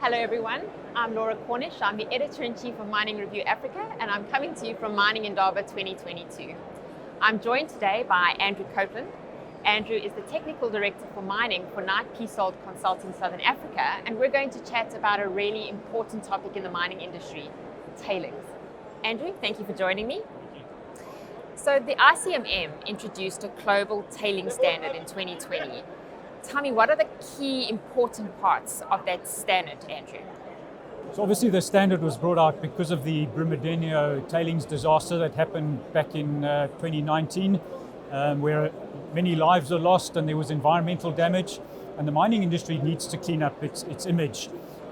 Hello everyone, I'm Laura Cornish. I'm the Editor-in-Chief of Mining Review Africa, and I'm coming to you from Mining Indaba 2022. I'm joined today by Andrew Copeland. Andrew is the Technical Director for Mining for Piésold Consulting Southern Africa, and we're going to chat about a really important topic in the mining industry, tailings. Andrew, thank you for joining me. So the ICMM introduced a global tailings standard in 2020. Tell me, what are the key important parts of that standard, Andrew? So obviously the standard was brought out because of the Brumadinho tailings disaster that happened back in 2019, where many lives were lost and there was environmental damage, and the mining industry needs to clean up its image.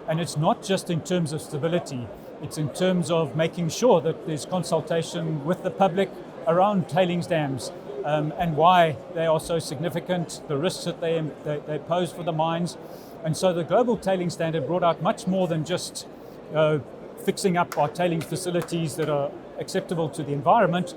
And it's not just in terms of stability, it's in terms of making sure that there's consultation with the public around tailings dams, and why they are so significant, the risks that they pose for the mines. And so the global tailings standard brought out much more than just fixing up our tailings facilities that are acceptable to the environment,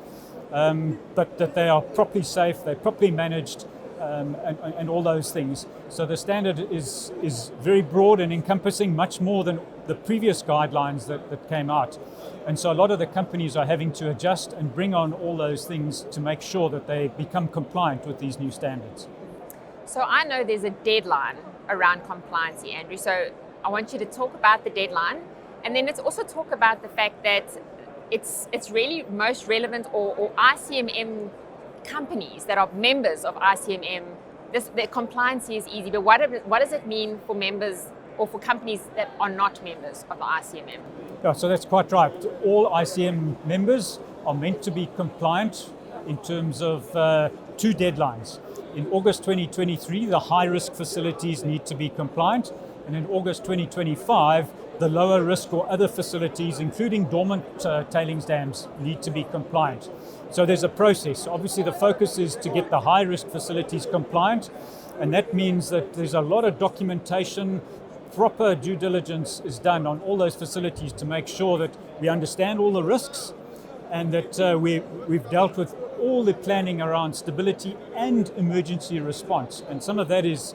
but that they are properly safe, they're properly managed, and all those things. So the standard is very broad and encompassing much more than the previous guidelines that came out. And so a lot of the companies are having to adjust and bring on all those things to make sure that they become compliant with these new standards. So I know there's a deadline around compliancy, Andrew. So I want you to talk about the deadline, and then let's also talk about the fact that it's really most relevant or ICMM companies that are members of ICMM. The compliancy is easy, but what does it mean for members or for companies that are not members of the ICMM? Yeah, so that's quite right. All ICM members are meant to be compliant in terms of two deadlines. In August 2023, the high-risk facilities need to be compliant, and in August 2025, the lower risk or other facilities, including dormant tailings dams, need to be compliant. So there's a process. Obviously, the focus is to get the high-risk facilities compliant, and that means that there's a lot of documentation. Proper due diligence is done on all those facilities to make sure that we understand all the risks and that we've dealt with all the planning around stability and emergency response. And some of that is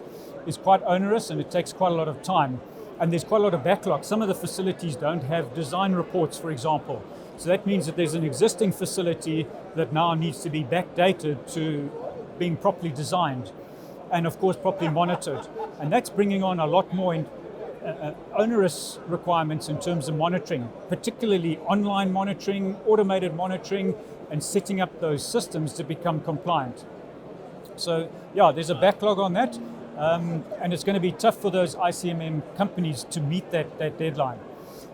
quite onerous, and it takes quite a lot of time. And there's quite a lot of backlog. Some of the facilities don't have design reports, for example. So that means that there's an existing facility that now needs to be backdated to being properly designed and, of course, properly monitored. And that's bringing on a lot more onerous requirements in terms of monitoring, particularly online monitoring, automated monitoring, and setting up those systems to become compliant. So yeah, there's a backlog on that, and it's going to be tough for those ICMM companies to meet that deadline.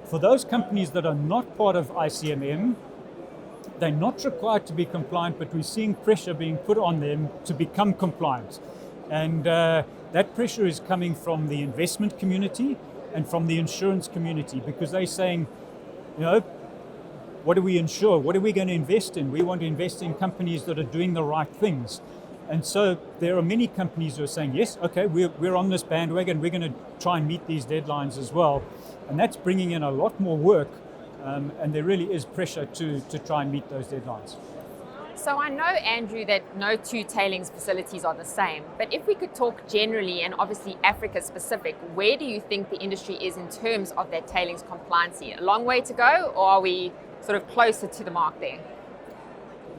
For those companies that are not part of ICMM, they're not required to be compliant, but we're seeing pressure being put on them to become compliant. And that pressure is coming from the investment community and from the insurance community, because they're saying, what do we insure? What are we going to invest in? We want to invest in companies that are doing the right things. And so there are many companies who are saying, yes, okay, we're on this bandwagon, we're going to try and meet these deadlines as well. And that's bringing in a lot more work, and there really is pressure to try and meet those deadlines. So I know, Andrew, that no two tailings facilities are the same, but if we could talk generally and obviously Africa specific, where do you think the industry is in terms of that tailings compliancy? A long way to go, or are we sort of closer to the mark there?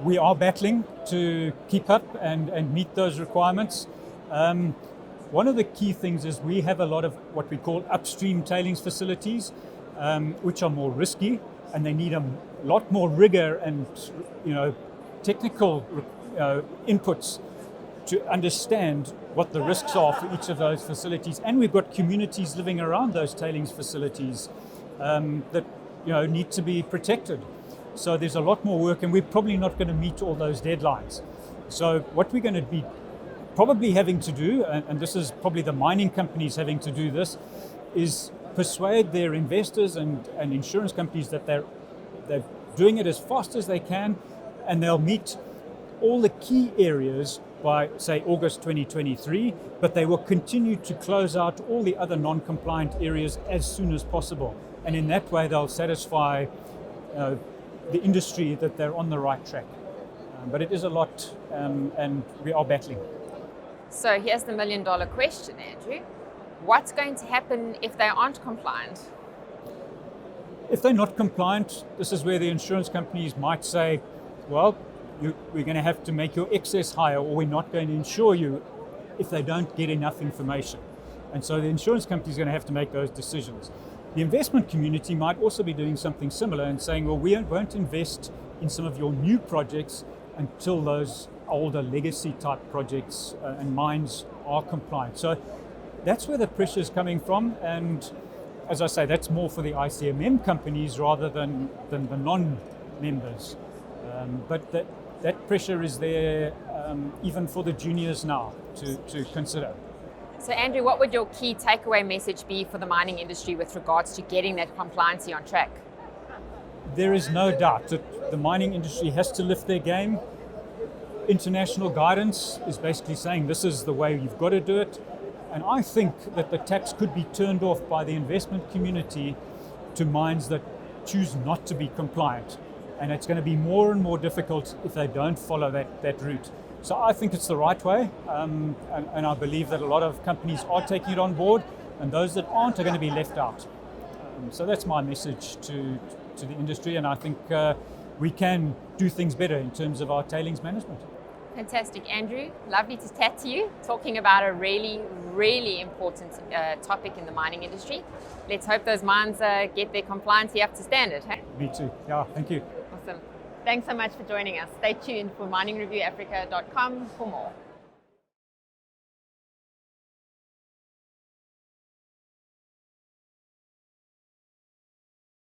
We are battling to keep up and meet those requirements. One of the key things is we have a lot of what we call upstream tailings facilities, which are more risky, and they need a lot more rigor and technical inputs to understand what the risks are for each of those facilities. And we've got communities living around those tailings facilities that need to be protected. So there's a lot more work, and we're probably not going to meet all those deadlines. So what we're going to be probably having to do, and this is probably the mining companies having to do this, is persuade their investors and insurance companies that they're doing it as fast as they can, and they'll meet all the key areas by, say, August 2023, but they will continue to close out all the other non-compliant areas as soon as possible. And in that way, they'll satisfy the industry that they're on the right track. But it is a lot, and we are battling. So here's the $1 million question, Andrew. What's going to happen if they aren't compliant? If they're not compliant, this is where the insurance companies might say, well, we're going to have to make your excess higher, or we're not going to insure you if they don't get enough information. And so the insurance company is going to have to make those decisions. The investment community might also be doing something similar and saying, well, we won't invest in some of your new projects until those older legacy type projects and mines are compliant. So that's where the pressure is coming from. And as I say, that's more for the ICMM companies rather than the non-members. But that pressure is there even for the juniors now to consider. So Andrew, what would your key takeaway message be for the mining industry with regards to getting that compliancy on track? There is no doubt that the mining industry has to lift their game. International guidance is basically saying this is the way you've got to do it. And I think that the tax could be turned off by the investment community to mines that choose not to be compliant. And it's going to be more and more difficult if they don't follow that route. So I think it's the right way, and I believe that a lot of companies are taking it on board, and those that aren't are going to be left out. So that's my message to the industry, and I think we can do things better in terms of our tailings management. Fantastic, Andrew. Lovely to chat to you, talking about a really, really important topic in the mining industry. Let's hope those mines get their compliancy up to standard. Hey? Me too. Yeah, thank you. Awesome. Thanks so much for joining us. Stay tuned for miningreviewafrica.com for more.